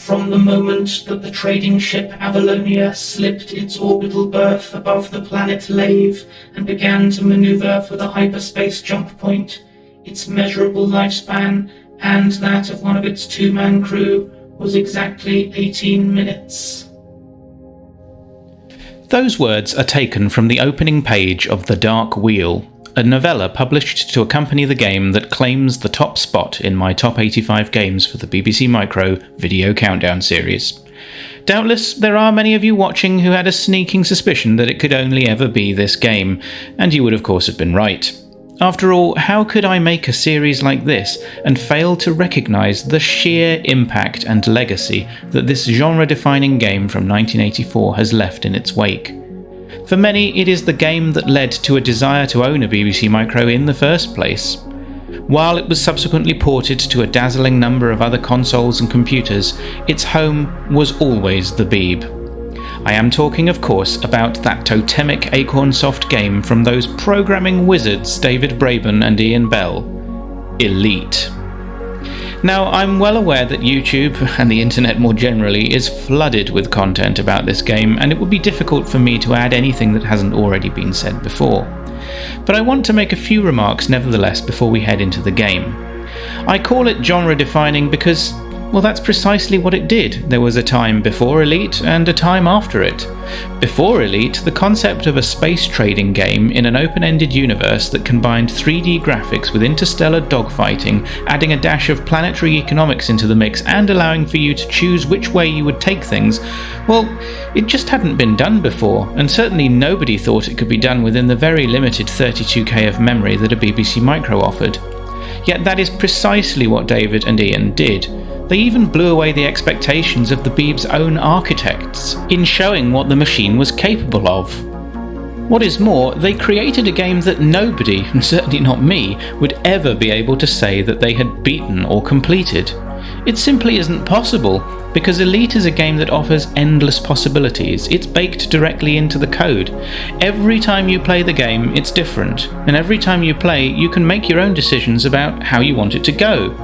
From the moment that the trading ship Avalonia slipped its orbital berth above the planet Lave and began to maneuver for the hyperspace jump point, its measurable lifespan, and that of one of its two-man crew, was exactly 18 minutes. Those words are taken from the opening page of The Dark Wheel, a novella published to accompany the game that claims the top spot in my top 85 games for the BBC Micro Video Countdown series. Doubtless, there are many of you watching who had a sneaking suspicion that it could only ever be this game, and you would of course have been right. After all, how could I make a series like this and fail to recognise the sheer impact and legacy that this genre-defining game from 1984 has left in its wake? For many, it is the game that led to a desire to own a BBC Micro in the first place. While it was subsequently ported to a dazzling number of other consoles and computers, its home was always the Beeb. I am talking, of course, about that totemic Acornsoft game from those programming wizards David Braben and Ian Bell, Elite. Now, I'm well aware that YouTube, and the internet more generally, is flooded with content about this game, and it would be difficult for me to add anything that hasn't already been said before. But I want to make a few remarks nevertheless before we head into the game. I call it genre-defining because, well, that's precisely what it did. There was a time before Elite and a time after it. Before Elite, the concept of a space trading game in an open-ended universe that combined 3D graphics with interstellar dogfighting, adding a dash of planetary economics into the mix and allowing for you to choose which way you would take things, well, it just hadn't been done before, and certainly nobody thought it could be done within the very limited 32K of memory that a BBC Micro offered. Yet that is precisely what David and Ian did. They even blew away the expectations of the Beeb's own architects in showing what the machine was capable of. What is more, they created a game that nobody, and certainly not me, would ever be able to say that they had beaten or completed. It simply isn't possible, because Elite is a game that offers endless possibilities. It's baked directly into the code. Every time you play the game, it's different, and every time you play, you can make your own decisions about how you want it to go.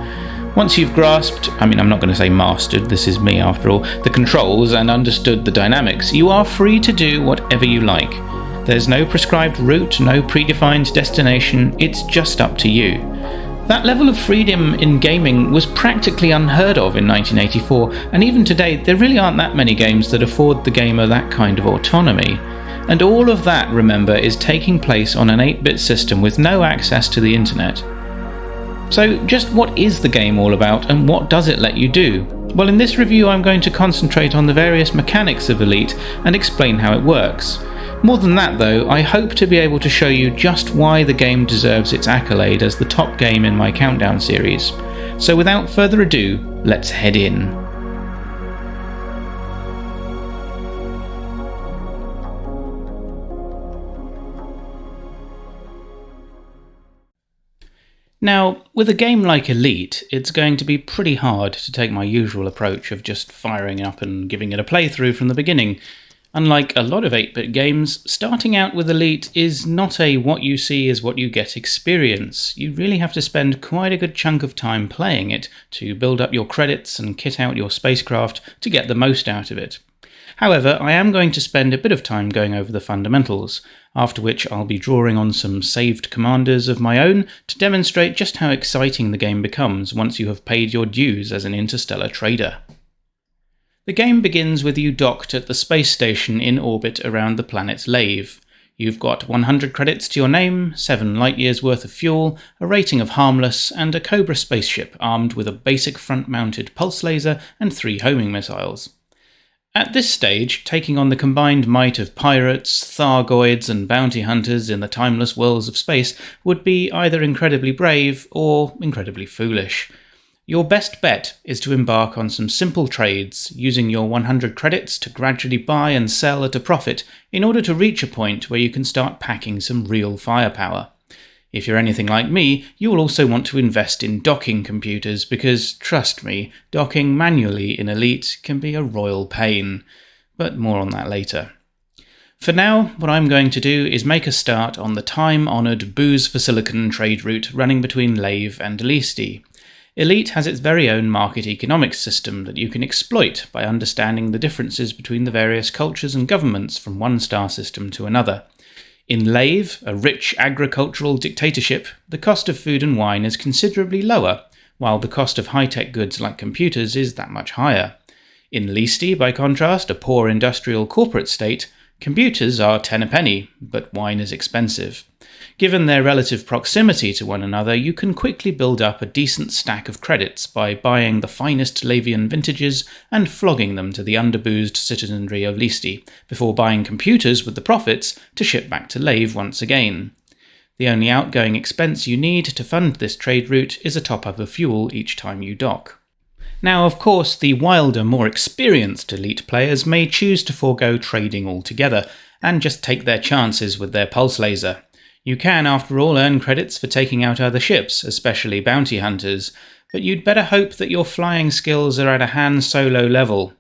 Once you've grasped, I'm not going to say mastered, this is me after all, the controls and understood the dynamics, you are free to do whatever you like. There's no prescribed route, no predefined destination, it's just up to you. That level of freedom in gaming was practically unheard of in 1984, and even today there really aren't that many games that afford the gamer that kind of autonomy. And all of that, remember, is taking place on an 8-bit system with no access to the internet. So just what is the game all about, and what does it let you do? Well, in this review I'm going to concentrate on the various mechanics of Elite and explain how it works. More than that though, I hope to be able to show you just why the game deserves its accolade as the top game in my Countdown series. So without further ado, let's head in. Now, with a game like Elite, it's going to be pretty hard to take my usual approach of just firing up and giving it a playthrough from the beginning. Unlike a lot of 8-bit games, starting out with Elite is not a what you see is what you get experience. You really have to spend quite a good chunk of time playing it to build up your credits and kit out your spacecraft to get the most out of it. However, I am going to spend a bit of time going over the fundamentals, after which I'll be drawing on some saved commanders of my own to demonstrate just how exciting the game becomes once you have paid your dues as an interstellar trader. The game begins with you docked at the space station in orbit around the planet Lave. You've got 100 credits to your name, 7 light years worth of fuel, a rating of harmless, and a Cobra spaceship armed with a basic front-mounted pulse laser and 3 homing missiles. At this stage, taking on the combined might of pirates, Thargoids and bounty hunters in the timeless worlds of space would be either incredibly brave or incredibly foolish. Your best bet is to embark on some simple trades, using your 100 credits to gradually buy and sell at a profit in order to reach a point where you can start packing some real firepower. If you're anything like me, you will also want to invest in docking computers because, trust me, docking manually in Elite can be a royal pain. But more on that later. For now, what I'm going to do is make a start on the time-honoured booze for silicon trade route running between Lave and Listi. Elite has its very own market economics system that you can exploit by understanding the differences between the various cultures and governments from one star system to another. In Lave, a rich agricultural dictatorship, the cost of food and wine is considerably lower, while the cost of high-tech goods like computers is that much higher. In Leasty, by contrast, a poor industrial corporate state, computers are 10 a penny, but wine is expensive. Given their relative proximity to one another, you can quickly build up a decent stack of credits by buying the finest Lavian vintages and flogging them to the underboozed citizenry of Leasty, before buying computers with the profits to ship back to Lave once again. The only outgoing expense you need to fund this trade route is a top-up of fuel each time you dock. Now, of course, the wilder, more experienced Elite players may choose to forego trading altogether and just take their chances with their pulse laser. You can, after all, earn credits for taking out other ships, especially bounty hunters, but you'd better hope that your flying skills are at a Han Solo level.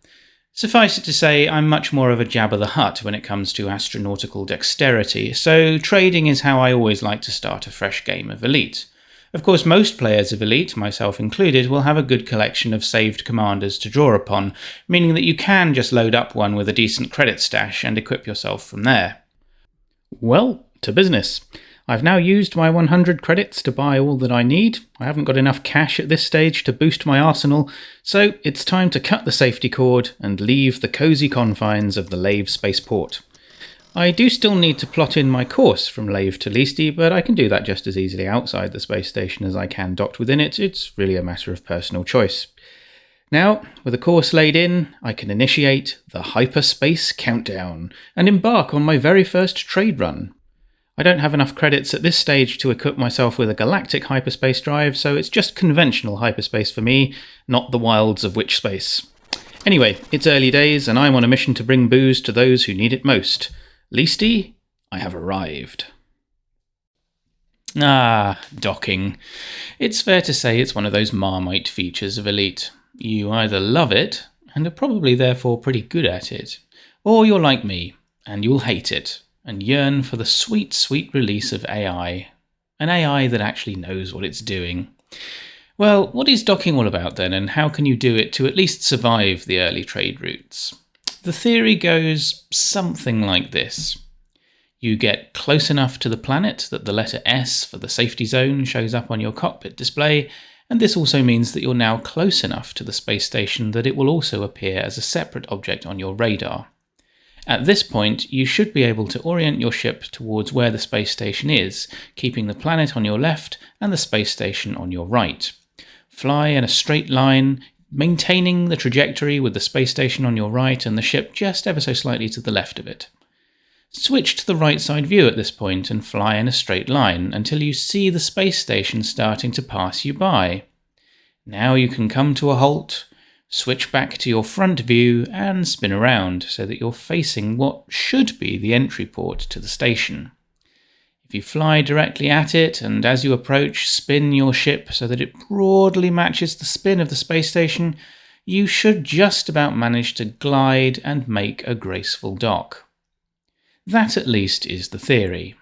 Suffice it to say, I'm much more of a Jabba the Hutt when it comes to astronautical dexterity, so trading is how I always like to start a fresh game of Elite. Of course, most players of Elite, myself included, will have a good collection of saved commanders to draw upon, meaning that you can just load up one with a decent credit stash and equip yourself from there. Well, to business. I've now used my 100 credits to buy all that I need. I haven't got enough cash at this stage to boost my arsenal, so it's time to cut the safety cord and leave the cosy confines of the Lave spaceport. I do still need to plot in my course from Lave to Leasty, but I can do that just as easily outside the space station as I can docked within it. It's really a matter of personal choice. Now, with a course laid in, I can initiate the hyperspace countdown and embark on my very first trade run. I don't have enough credits at this stage to equip myself with a galactic hyperspace drive, so it's just conventional hyperspace for me, not the wilds of witch space. Anyway, it's early days, and I'm on a mission to bring booze to those who need it most. Leasty, I have arrived. Docking. It's fair to say it's one of those Marmite features of Elite. You either love it, and are probably therefore pretty good at it, or you're like me, and you'll hate it, and yearn for the sweet, sweet release of AI. An AI that actually knows what it's doing. Well, what is docking all about then, and how can you do it to at least survive the early trade routes? The theory goes something like this. You get close enough to the planet that the letter S for the safety zone shows up on your cockpit display, and this also means that you're now close enough to the space station that it will also appear as a separate object on your radar. At this point, you should be able to orient your ship towards where the space station is, keeping the planet on your left and the space station on your right. Fly in a straight line, maintaining the trajectory with the space station on your right and the ship just ever so slightly to the left of it. Switch to the right side view at this point and fly in a straight line until you see the space station starting to pass you by. Now you can come to a halt, switch back to your front view and spin around so that you're facing what should be the entry port to the station. If you fly directly at it and as you approach spin your ship so that it broadly matches the spin of the space station, you should just about manage to glide and make a graceful dock. That at least is the theory.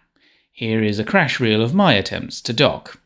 Here is a crash reel of my attempts to dock.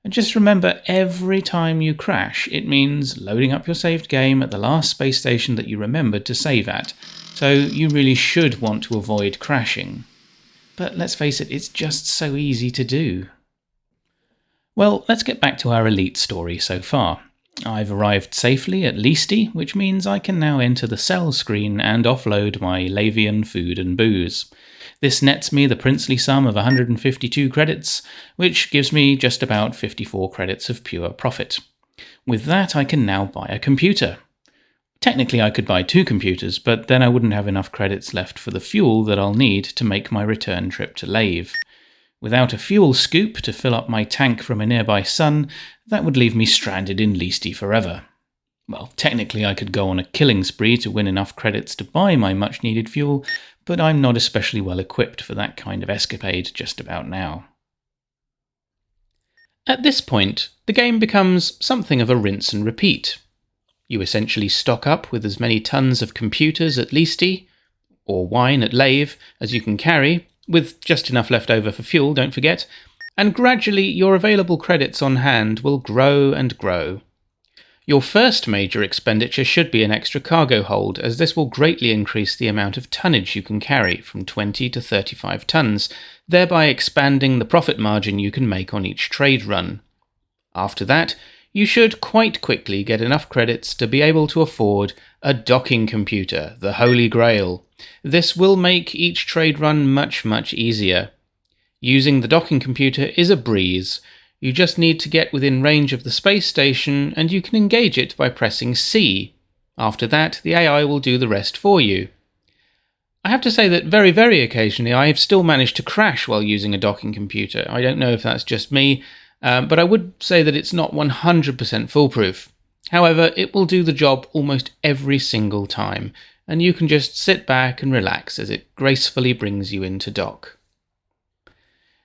And just remember, every time you crash, it means loading up your saved game at the last space station that you remembered to save at, so you really should want to avoid crashing. But let's face it, it's just so easy to do. Well, let's get back to our Elite story so far. I've arrived safely at Leasty, which means I can now enter the sell screen and offload my Lavian food and booze. This nets me the princely sum of 152 credits, which gives me just about 54 credits of pure profit. With that, I can now buy a computer. Technically, I could buy 2 computers, but then I wouldn't have enough credits left for the fuel that I'll need to make my return trip to Lave. Without a fuel scoop to fill up my tank from a nearby sun, that would leave me stranded in Leasty forever. Well, technically I could go on a killing spree to win enough credits to buy my much-needed fuel, but I'm not especially well equipped for that kind of escapade just about now. At this point, the game becomes something of a rinse and repeat. You essentially stock up with as many tons of computers at Leasty, or wine at Lave, as you can carry, with just enough left over for fuel, don't forget, and gradually your available credits on hand will grow and grow. Your first major expenditure should be an extra cargo hold, as this will greatly increase the amount of tonnage you can carry from 20 to 35 tons, thereby expanding the profit margin you can make on each trade run. After that, you should quite quickly get enough credits to be able to afford a docking computer, the Holy Grail. This will make each trade run much easier. Using the docking computer is a breeze. You just need to get within range of the space station and you can engage it by pressing C. After that, the AI will do the rest for you. I have to say that very occasionally I have still managed to crash while using a docking computer. I don't know if that's just me, but I would say that it's not 100% foolproof. However, it will do the job almost every single time, and you can just sit back and relax as it gracefully brings you into dock.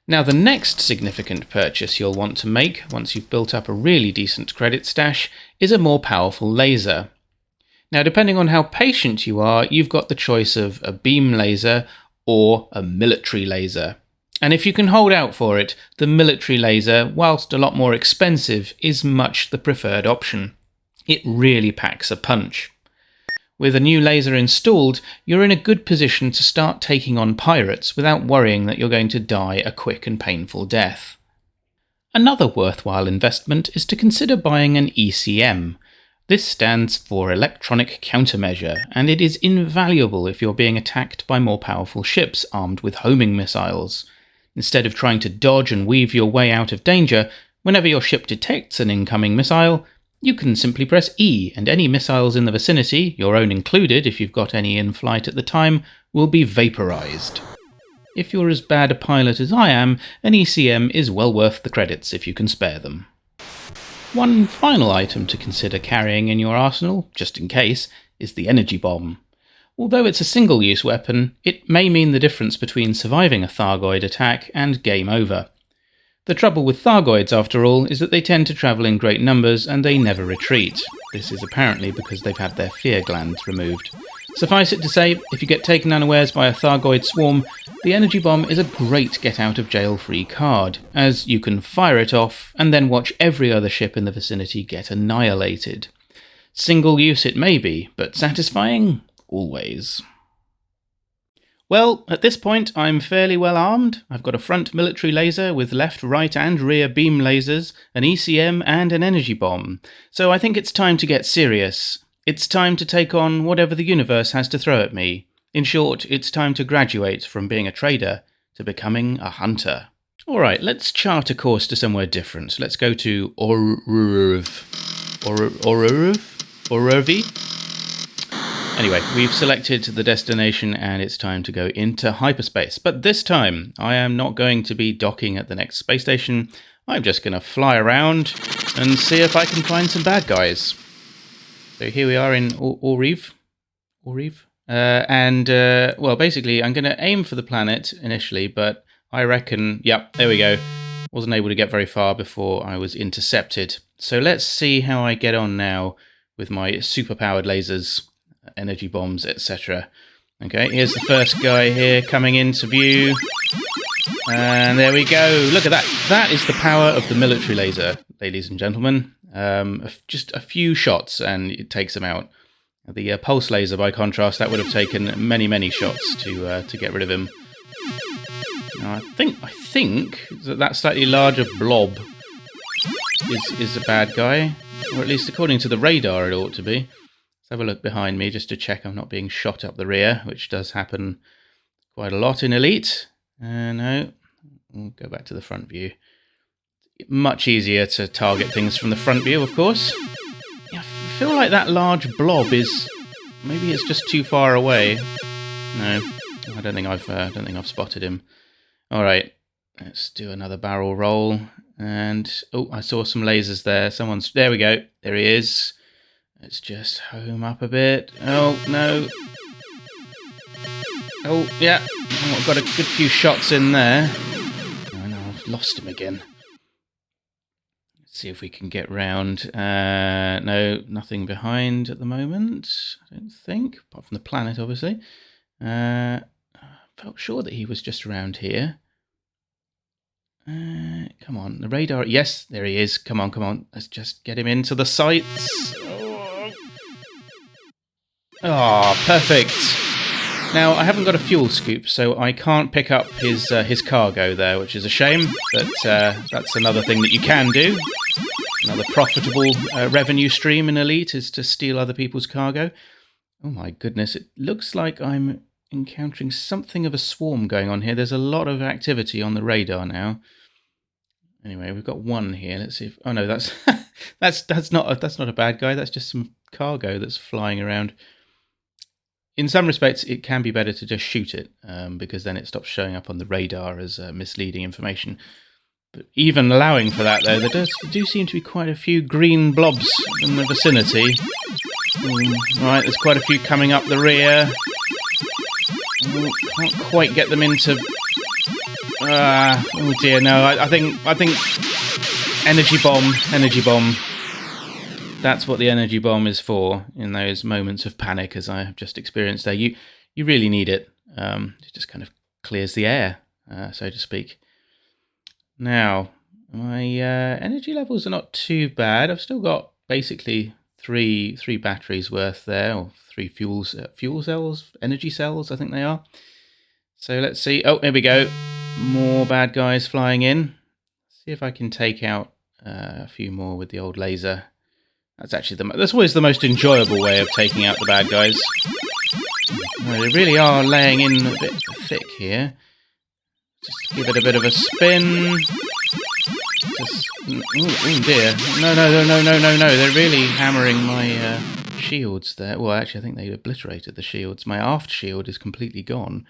Now, the next significant purchase you'll want to make, once you've built up a really decent credit stash, is a more powerful laser. Now, depending on how patient you are, you've got the choice of a beam laser or a military laser. And if you can hold out for it, the military laser, whilst a lot more expensive, is much the preferred option. It really packs a punch. With a new laser installed, you're in a good position to start taking on pirates without worrying that you're going to die a quick and painful death. Another worthwhile investment is to consider buying an ECM. This stands for Electronic Countermeasure, and it is invaluable if you're being attacked by more powerful ships armed with homing missiles. Instead of trying to dodge and weave your way out of danger, whenever your ship detects an incoming missile, you can simply press E, and any missiles in the vicinity, your own included if you've got any in flight at the time, will be vaporized. If you're as bad a pilot as I am, an ECM is well worth the credits if you can spare them. One final item to consider carrying in your arsenal, just in case, is the energy bomb. Although it's a single-use weapon, it may mean the difference between surviving a Thargoid attack and game over. The trouble with Thargoids, after all, is that they tend to travel in great numbers and they never retreat. This is apparently because they've had their fear glands removed. Suffice it to say, if you get taken unawares by a Thargoid swarm, the energy bomb is a great get-out-of-jail-free card, as you can fire it off and then watch every other ship in the vicinity get annihilated. Single use it may be, but satisfying? Always. Well, at this point I'm fairly well armed. I've got a front military laser with left, right and rear beam lasers, an ECM and an energy bomb. So I think it's time to get serious. It's time to take on whatever the universe has to throw at me. In short, it's time to graduate from being a trader to becoming a hunter. Alright, let's chart a course to somewhere different. Let's go to Orurvi? Anyway, we've selected the destination and it's time to go into hyperspace. But this time, I am not going to be docking at the next space station. I'm just going to fly around and see if I can find some bad guys. So here we are in Oriv. Well, basically, I'm going to aim for the planet initially, but I reckon, yep, there we go. Wasn't able to get very far before I was intercepted. So let's see how I get on now with my super-powered lasers, energy bombs, etc. Okay, here's the first guy here coming into view. And there we go. Look at that. That is the power of the military laser, ladies and gentlemen. Just a few shots and it takes them out. The pulse laser, by contrast, that would have taken many shots to get rid of him. Now, I think that slightly larger blob is a bad guy. Or at least according to the radar it ought to be. Let's have a look behind me just to check I'm not being shot up the rear, which does happen quite a lot in Elite. No, we'll go back to the front view. Much easier to target things from the front view, of course. Yeah, I feel like that large blob is... maybe it's just too far away. No, I don't think I've spotted him. All right, let's do another barrel roll. And oh, I saw some lasers there. There we go. There he is. Let's just home up a bit. Oh no. Oh yeah. Oh, I've got a good few shots in there. Oh no, I've lost him again. Let's see if we can get round. No, nothing behind at the moment, I don't think, apart from the planet, obviously. I felt sure that he was just around here. Come on, the radar. Yes, there he is. Come on. Let's just get him into the sights. Oh, perfect. Now, I haven't got a fuel scoop, so I can't pick up his cargo there, which is a shame, but that's another thing that you can do. Another profitable revenue stream in Elite is to steal other people's cargo. Oh my goodness, it looks like I'm encountering something of a swarm going on here. There's a lot of activity on the radar now. Anyway, we've got one here. Let's see if... oh no, that's that's not a bad guy. That's just some cargo that's flying around. In some respects, it can be better to just shoot it, because then it stops showing up on the radar as misleading information. But even allowing for that, though, there do seem to be quite a few green blobs in the vicinity. Right, there's quite a few coming up the rear. Can't quite get them into... oh dear, no, I think energy bomb. That's what the energy bomb is for in those moments of panic, as I have just experienced there. You really need it. It just kind of clears the air, so to speak. Now, my energy levels are not too bad. I've still got basically three batteries worth there, or 3 fuel cells, energy cells, I think they are. So let's see. Oh, there we go. More bad guys flying in. See if I can take out a few more with the old laser. That's actually that's always the most enjoyable way of taking out the bad guys. They really are laying in a bit thick here. Just give it a bit of a spin. Just, oh dear. No. They're really hammering my shields there. Well, actually, I think they obliterated the shields. My aft shield is completely gone.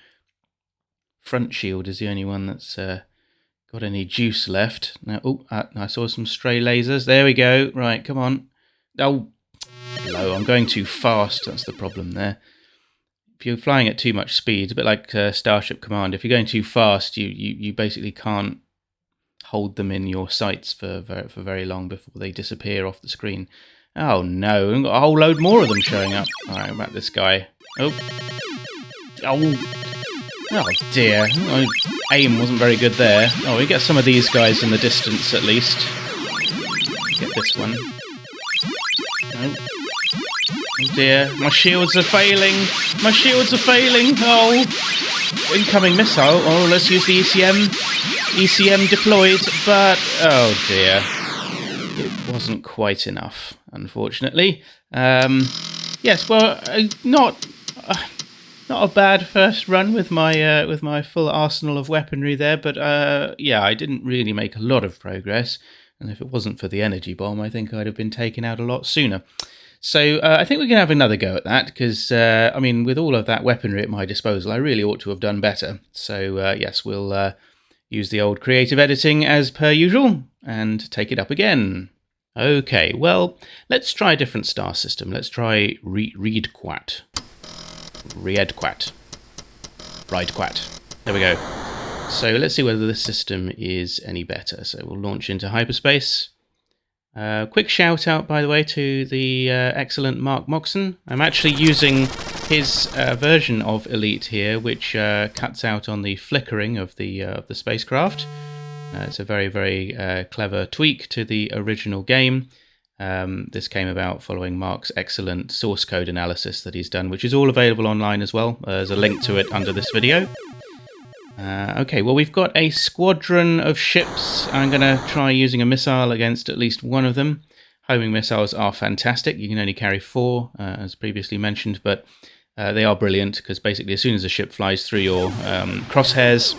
Front shield is the only one that's got any juice left. Now, I saw some stray lasers. There we go. Right, come on. Oh, hello. I'm going too fast. That's the problem there. If you're flying at too much speed, a bit like Starship Command, if you're going too fast, you basically can't hold them in your sights for very long before they disappear off the screen. Oh no, I've got a whole load more of them showing up. Alright, about this guy. Oh dear, my aim wasn't very good there. Oh, we get some of these guys in the distance at least. Get this one. Oh dear, my shields are failing. Oh, incoming missile. Oh, let's use the ECM deployed, but oh dear, it wasn't quite enough, unfortunately. Yes, well, not a bad first run with my full arsenal of weaponry there, but yeah, I didn't really make a lot of progress, and if it wasn't for the energy bomb, I think I'd have been taken out a lot sooner. So I think we can have another go at that, because I mean, with all of that weaponry at my disposal, I really ought to have done better. So yes, we'll use the old creative editing as per usual and take it up again. Okay, well, let's try a different star system. Let's try Riedquat. There we go. So let's see whether this system is any better. So we'll launch into hyperspace. Quick shout out, by the way, to the excellent Mark Moxon. I'm actually using his version of Elite here, which cuts out on the flickering of the spacecraft. It's a very, very clever tweak to the original game. This came about following Mark's excellent source code analysis that he's done, which is all available online as well. There's a link to it under this video. Okay, well, we've got a squadron of ships. I'm going to try using a missile against at least one of them. Homing missiles are fantastic. You can only carry 4, as previously mentioned, but they are brilliant because basically as soon as a ship flies through your crosshairs,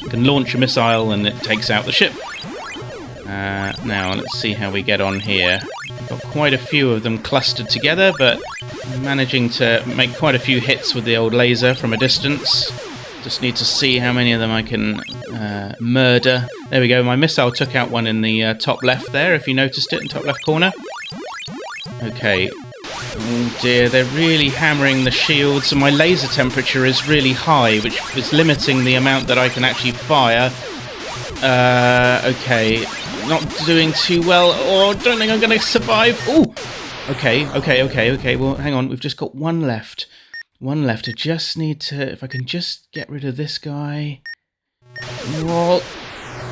you can launch a missile and it takes out the ship. Now, let's see how we get on here. We've got quite a few of them clustered together, but I'm managing to make quite a few hits with the old laser from a distance. Just need to see how many of them I can murder. There we go, my missile took out one in the top left there, if you noticed it, in top left corner. Okay. Oh dear, they're really hammering the shields, and my laser temperature is really high, which is limiting the amount that I can actually fire. Okay, not doing too well. Oh, don't think I'm going to survive. Oh, okay. Well, hang on, we've just got one left. One left. I just need to, if I can just get rid of this guy. Well,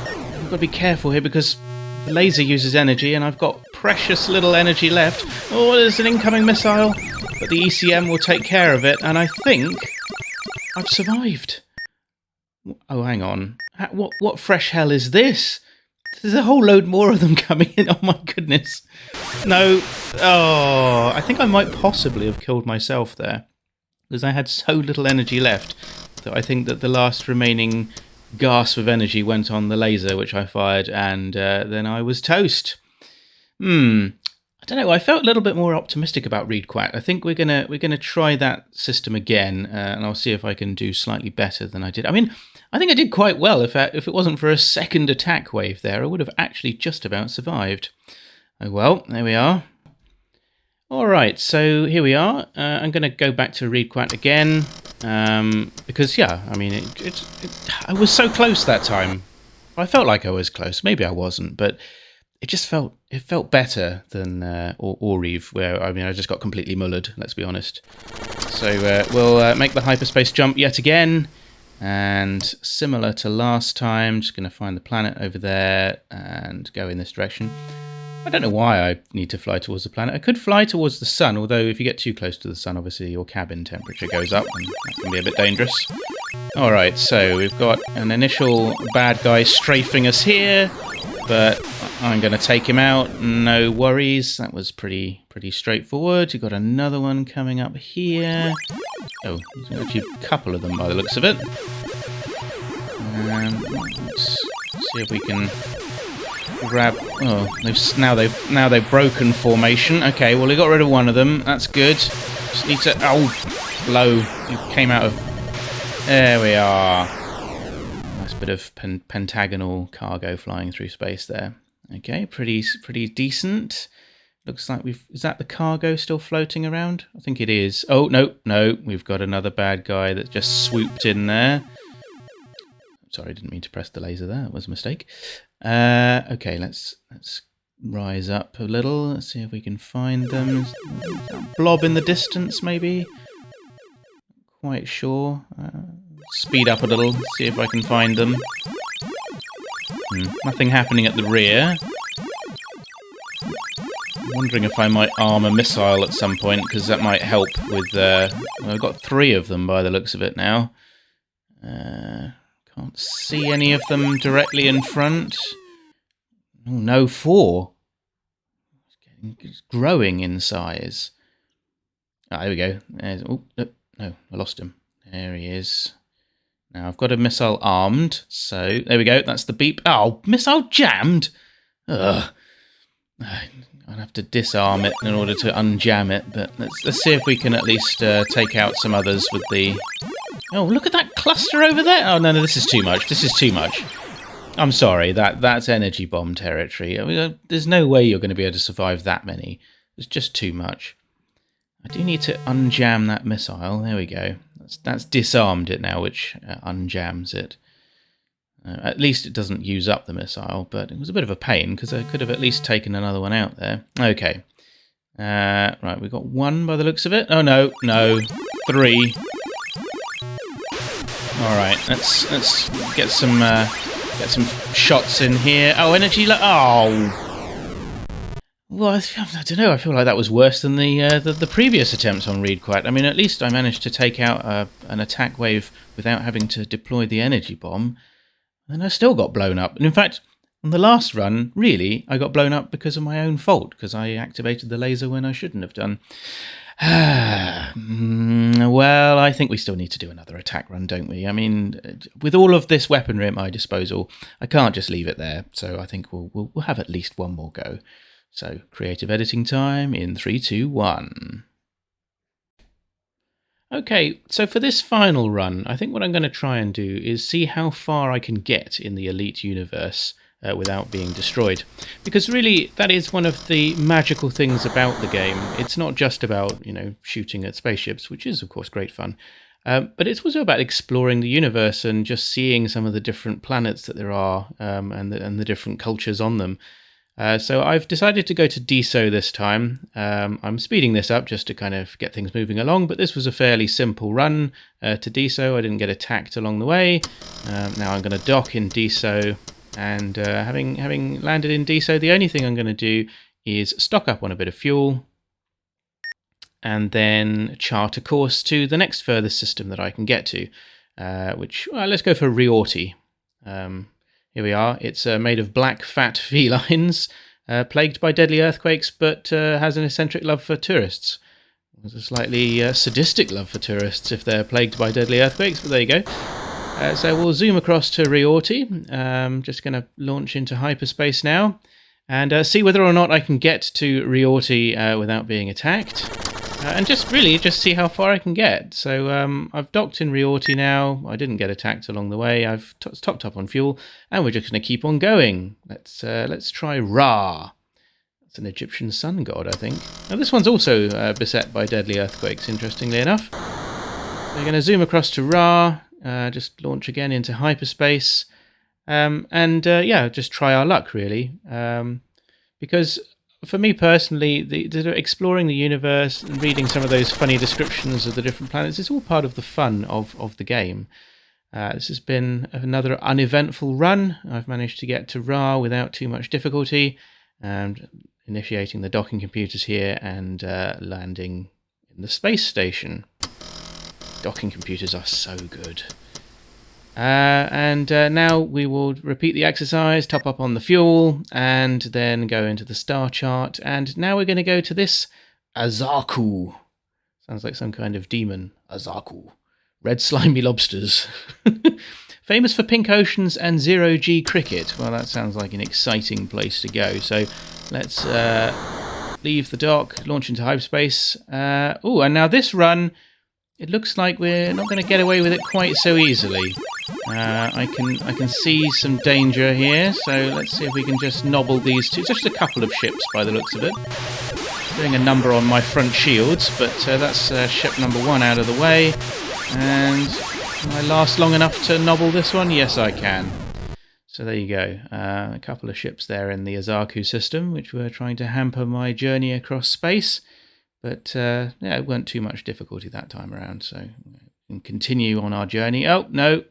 I've got to be careful here because the laser uses energy and I've got precious little energy left. Oh, there's an incoming missile, but the ECM will take care of it, and I think I've survived. Oh, hang on. What fresh hell is this? There's a whole load more of them coming in. Oh my goodness. No. Oh, I think I might possibly have killed myself there, because I had so little energy left that I think that the last remaining gasp of energy went on the laser, which I fired, and then I was toast. I don't know. I felt a little bit more optimistic about Reed Quack. I think we're gonna try that system again, and I'll see if I can do slightly better than I did. I mean, I think I did quite well. If it wasn't for a second attack wave there, I would have actually just about survived. Oh well, there we are. All right, so here we are. I'm going to go back to Reed Quack again because, yeah, I mean, I was so close that time. I felt like I was close. Maybe I wasn't, but it just felt better than Orive, where I just got completely mullered. Let's be honest. So we'll make the hyperspace jump yet again, and similar to last time, just going to find the planet over there and go in this direction. I don't know why I need to fly towards the planet. I could fly towards the sun, although if you get too close to the sun, obviously your cabin temperature goes up, and that can be a bit dangerous. Alright, so we've got an initial bad guy strafing us here, but I'm going to take him out, no worries. That was pretty straightforward. You've got another one coming up here. Oh, there's actually a couple of them by the looks of it. Let's see if we can grab. Oh, now they've broken formation. Okay, well, we got rid of one of them. That's good. Just need to. Oh, low. You came out of. There we are. Nice bit of pentagonal cargo flying through space there. Okay, pretty decent. Looks like is that the cargo still floating around? I think it is. Oh, no, we've got another bad guy that just swooped in there. Sorry, I didn't mean to press the laser there. That was a mistake. Okay, let's rise up a little. Let's see if we can find them. Is that blob in the distance, maybe? Quite sure. Speed up a little, see if I can find them. Nothing happening at the rear. I'm wondering if I might arm a missile at some point, because that might help with... well, I've got 3 of them by the looks of it now. Can't see any of them directly in front. Oh, no, 4. It's growing in size. Ah, there we go. Oh, no, I lost him. There he is. Now, I've got a missile armed, so there we go. That's the beep. Oh, missile jammed! Ugh. I'll have to disarm it in order to unjam it, but let's see if we can at least take out some others with the... Oh, look at that cluster over there! Oh, no, this is too much. This is too much. I'm sorry, that's energy bomb territory. I mean, there's no way you're going to be able to survive that many. It's just too much. I do need to unjam that missile. There we go. That's disarmed it now, which unjams it. At least it doesn't use up the missile, but it was a bit of a pain because I could have at least taken another one out there. Okay. Right, we've got 1 by the looks of it. Oh, no, 3. All right, let's get some shots in here. Oh, energy. Oh. Well, I don't know. I feel like that was worse than the previous attempts on Reed Quack. I mean, at least I managed to take out an attack wave without having to deploy the energy bomb. And I still got blown up. And in fact, On the last run, really, I got blown up because of my own fault, because I activated the laser when I shouldn't have done. Well, I think we still need to do another attack run, don't we? I mean, with all of this weaponry at my disposal, I can't just leave it there. So I think we'll have at least one more go. So creative editing time in 3, 2, 1. Okay, so for this final run, I think what I'm going to try and do is see how far I can get in the Elite universe without being destroyed. Because really, that is one of the magical things about the game. It's not just about, shooting at spaceships, which is, of course, great fun. But it's also about exploring the universe and just seeing some of the different planets that there are and the different cultures on them. So I've decided to go to DSO this time. I'm speeding this up just to kind of get things moving along, but this was a fairly simple run to DSO. I didn't get attacked along the way. Now I'm going to dock in DSO, and having landed in DSO, the only thing I'm going to do is stock up on a bit of fuel and then chart a course to the next furthest system that I can get to, let's go for Riorti. Here we are. It's made of black, fat felines, plagued by deadly earthquakes, but has an eccentric love for tourists. There's a slightly sadistic love for tourists if they're plagued by deadly earthquakes, but there you go. So we'll zoom across to Riorti. Just going to launch into hyperspace now and see whether or not I can get to Riorti without being attacked. And just see how far I can get. So I've docked in Riorti now. I didn't get attacked along the way. I've topped up on fuel, and we're just going to keep on going. Let's try Ra. It's an Egyptian sun god, I think. Now this one's also beset by deadly earthquakes, interestingly enough. We're going to zoom across to Ra. Just launch again into hyperspace, just try our luck, really. Because for me personally, the exploring the universe and reading some of those funny descriptions of the different planets is all part of the fun of the game. This has been another uneventful run. I've managed to get to Ra without too much difficulty, and initiating the docking computers here and landing in the space station. Docking computers are so good. Now we will repeat the exercise, top up on the fuel, and then go into the star chart. And now we're going to go to this Azaku. Sounds like some kind of demon. Azaku. Red slimy lobsters. Famous for pink oceans and zero-G cricket. Well, that sounds like an exciting place to go. So let's leave the dock, launch into hyperspace. And now this run, it looks like we're not going to get away with it quite so easily. I can see some danger here, so let's see if we can just nobble these two. Just a couple of ships by the looks of it. Doing a number on my front shields, but that's ship number 1 out of the way. And can I last long enough to nobble this one? Yes, I can. So there you go. A couple of ships there in the Azaku system, which were trying to hamper my journey across space. But it weren't too much difficulty that time around, so we can continue on our journey. Oh, no.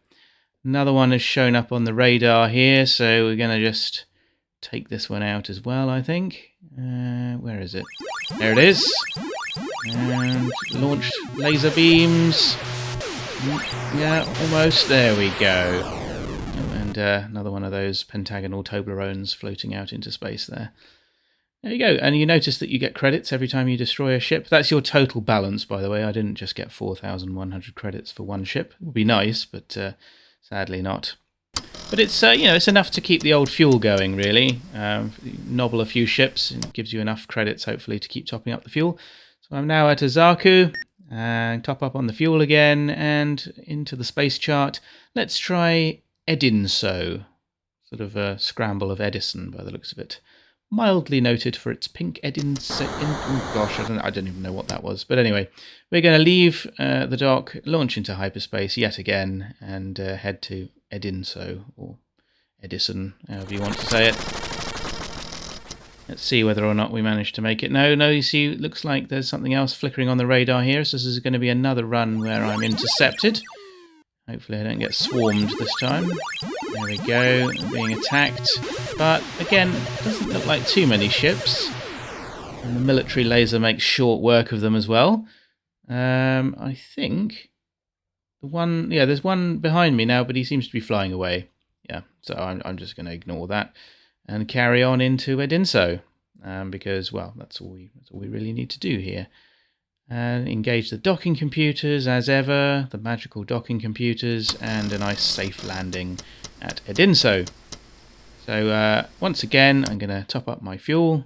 Another one has shown up on the radar here, so we're going to just take this one out as well, I think. Where is it? There it is. And launch laser beams. Yeah, almost. There we go. Oh, and another one of those pentagonal Toblerones floating out into space there. There you go. And you notice that you get credits every time you destroy a ship. That's your total balance, by the way. I didn't just get 4,100 credits for one ship. It would be nice, but sadly not. But it's it's enough to keep the old fuel going, really. Nobble a few ships, and it gives you enough credits, hopefully, to keep topping up the fuel. So I'm now at Azaku, and top up on the fuel again, and into the space chart. Let's try Edinso. Sort of a scramble of Edison, by the looks of it. Mildly noted for its pink Edinso. Oh gosh, I don't even know what that was. But anyway, we're going to leave the dock, launch into hyperspace yet again, and head to Edinso, or Edison, however you want to say it. Let's see whether or not we manage to make it. No, you see, it looks like there's something else flickering on the radar here, so this is going to be another run where I'm intercepted. Hopefully I don't get swarmed this time. There we go, I'm being attacked. But again, it doesn't look like too many ships. And the military laser makes short work of them as well. I think there's one behind me now, but he seems to be flying away. Yeah, so I'm just going to ignore that. and carry on into Edinso, because, well, that's all we really need to do here. And engage the docking computers as ever, the magical docking computers, and a nice safe landing at Edinso. So once again, I'm going to top up my fuel.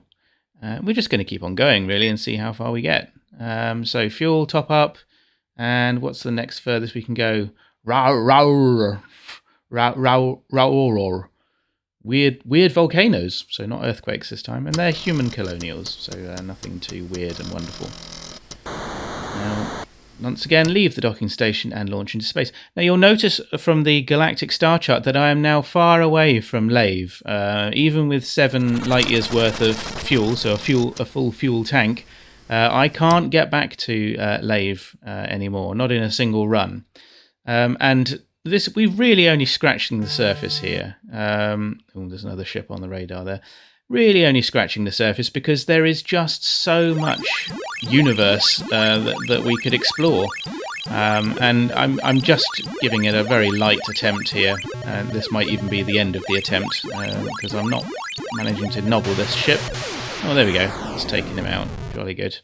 We're just going to keep on going, really, and see how far we get. So fuel, top up, and what's the next furthest we can go? Weird volcanoes, so not earthquakes this time, and they're human colonials, so nothing too weird and wonderful. Now, once again, leave the docking station and launch into space. Now, you'll notice from the galactic star chart that I am now far away from Lave. Even with 7 light years worth of fuel, so a full fuel tank, I can't get back to Lave anymore, not in a single run. And we're really only scratching the surface here. There's another ship on the radar there. Really only scratching the surface because there is just so much universe that we could explore. And I'm just giving it a very light attempt here. This might even be the end of the attempt because I'm not managing to nobble this ship. Oh, there we go. It's taking him out. Jolly good.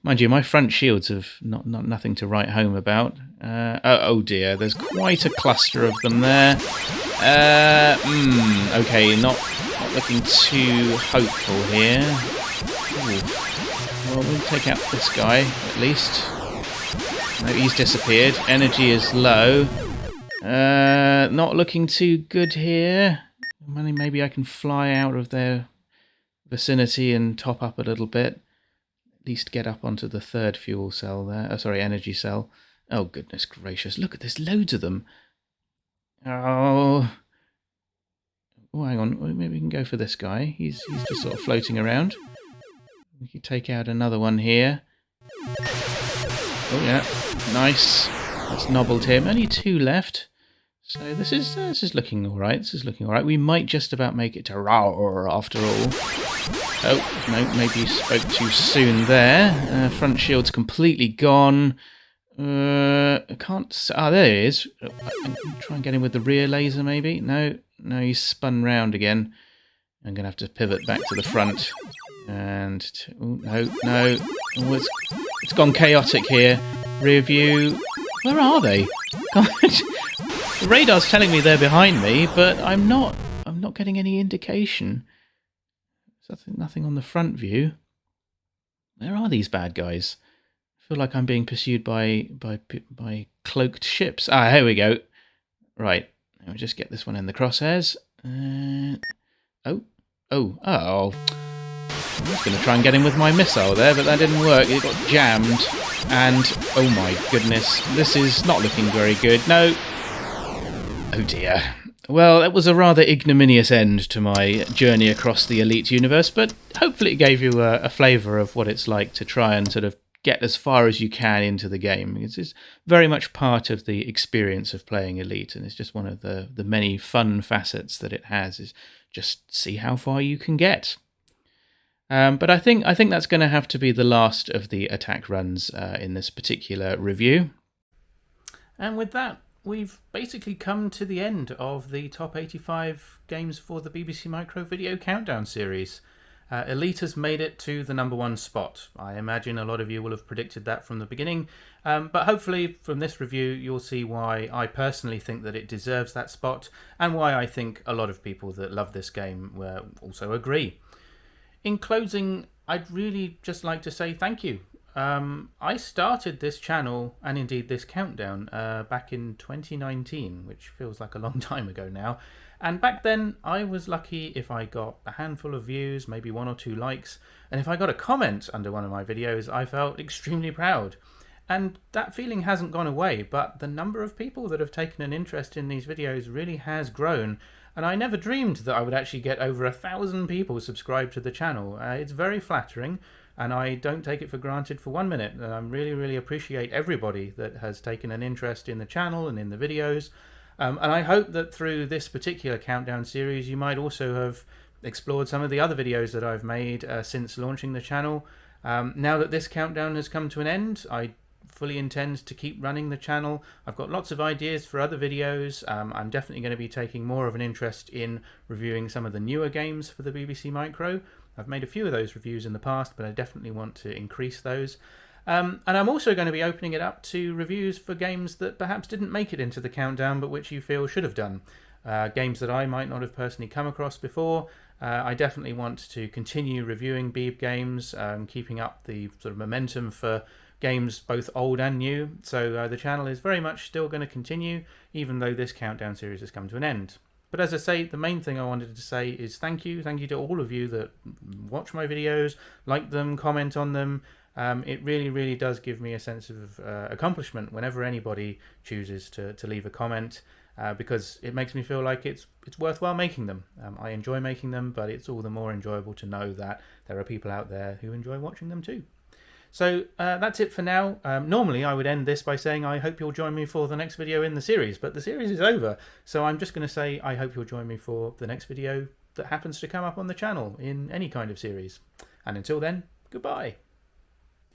Mind you, my front shields have nothing to write home about. Oh dear, there's quite a cluster of them there. Okay, not looking too hopeful here. Ooh. Well, we'll take out this guy, at least. No, he's disappeared. Energy is low. Not looking too good here. Maybe I can fly out of their vicinity and top up a little bit. At least get up onto the 3rd fuel cell there. Oh, sorry, energy cell. Oh, goodness gracious. Look at this, loads of them. Oh, hang on. Maybe we can go for this guy. He's just sort of floating around. We could take out another one here. Oh, yeah. Nice. That's nobbled him. Only 2 left. So this is looking all right. This is looking all right. We might just about make it to Raur after all. Oh, no, maybe you spoke too soon there. Front shield's completely gone. I can't... Ah, there he is. Try and get him with the rear laser, maybe? No, he's spun round again. I'm going to have to pivot back to the front. And... Oh, no. Oh, it's gone chaotic here. Rear view... Where are they? The radar's telling me they're behind me, but I'm not getting any indication. Nothing on the front view. Where are these bad guys? I feel like I'm being pursued by cloaked ships. Ah, here we go. Right, let me just get this one in the crosshairs. Oh. I was going to try and get him with my missile there, but that didn't work. It got jammed. And, oh my goodness, this is not looking very good. No. Oh dear. Well, it was a rather ignominious end to my journey across the Elite universe, but hopefully it gave you a flavour of what it's like to try and sort of get as far as you can into the game. It's very much part of the experience of playing Elite, and it's just one of the many fun facets that it has, is just see how far you can get. But I think that's going to have to be the last of the attack runs in this particular review. And with that, we've basically come to the end of the top 85 games for the BBC Micro Video Countdown series. Elite has made it to the #1 spot. I imagine a lot of you will have predicted that from the beginning, but hopefully from this review you'll see why I personally think that it deserves that spot, and why I think a lot of people that love this game will also agree. In closing, I'd really just like to say thank you. I started this channel, and indeed this countdown, back in 2019, which feels like a long time ago now. And back then, I was lucky if I got a handful of views, maybe 1 or 2 likes. And if I got a comment under one of my videos, I felt extremely proud. And that feeling hasn't gone away, but the number of people that have taken an interest in these videos really has grown. And I never dreamed that I would actually get over 1,000 people subscribed to the channel. It's very flattering, and I don't take it for granted for 1 minute. I really appreciate everybody that has taken an interest in the channel and in the videos. And I hope that through this particular countdown series you might also have explored some of the other videos that I've made since launching the channel. Now that this countdown has come to an end, I fully intend to keep running the channel. I've got lots of ideas for other videos. I'm definitely going to be taking more of an interest in reviewing some of the newer games for the BBC Micro. I've made a few of those reviews in the past, but I definitely want to increase those. And I'm also going to be opening it up to reviews for games that perhaps didn't make it into the countdown, but which you feel should have done. Games that I might not have personally come across before. I definitely want to continue reviewing Beeb games, keeping up the sort of momentum for games both old and new. So the channel is very much still going to continue, even though this countdown series has come to an end. But as I say, the main thing I wanted to say is thank you. Thank you to all of you that watch my videos, like them, comment on them. It really, really does give me a sense of accomplishment whenever anybody chooses to leave a comment, because it makes me feel like it's worthwhile making them. I enjoy making them, but it's all the more enjoyable to know that there are people out there who enjoy watching them too. So that's it for now. Normally I would end this by saying I hope you'll join me for the next video in the series, but the series is over. So I'm just going to say I hope you'll join me for the next video that happens to come up on the channel in any kind of series. And until then, goodbye.